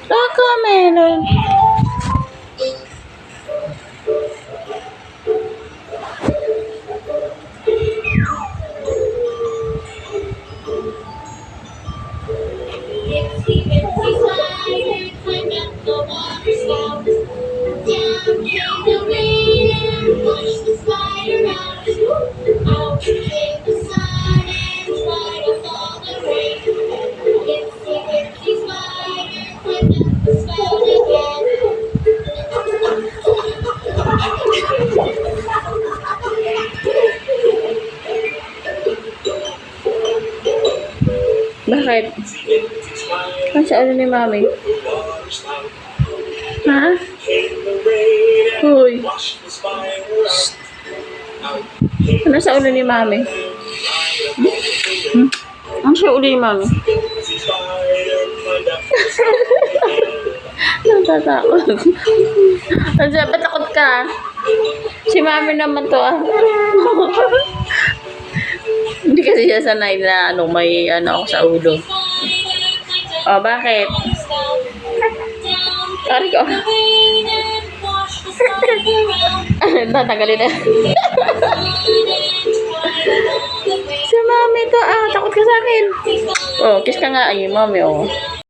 Baka meron. Bakit? Ano sa ulo ni mami? Ha? Hoy. Shh. Ano sa ulo ni mami? Ano sa ulo ni mami? Natatakot. Ba't takot ka? Si mami naman to Hindi kasi siya sanay na may ako sa ulo. Oh, bakit? Sorry ko. Tatanggalin na. Si mami to takot ka sa akin. Oh, kiss ka nga. Ay, mami,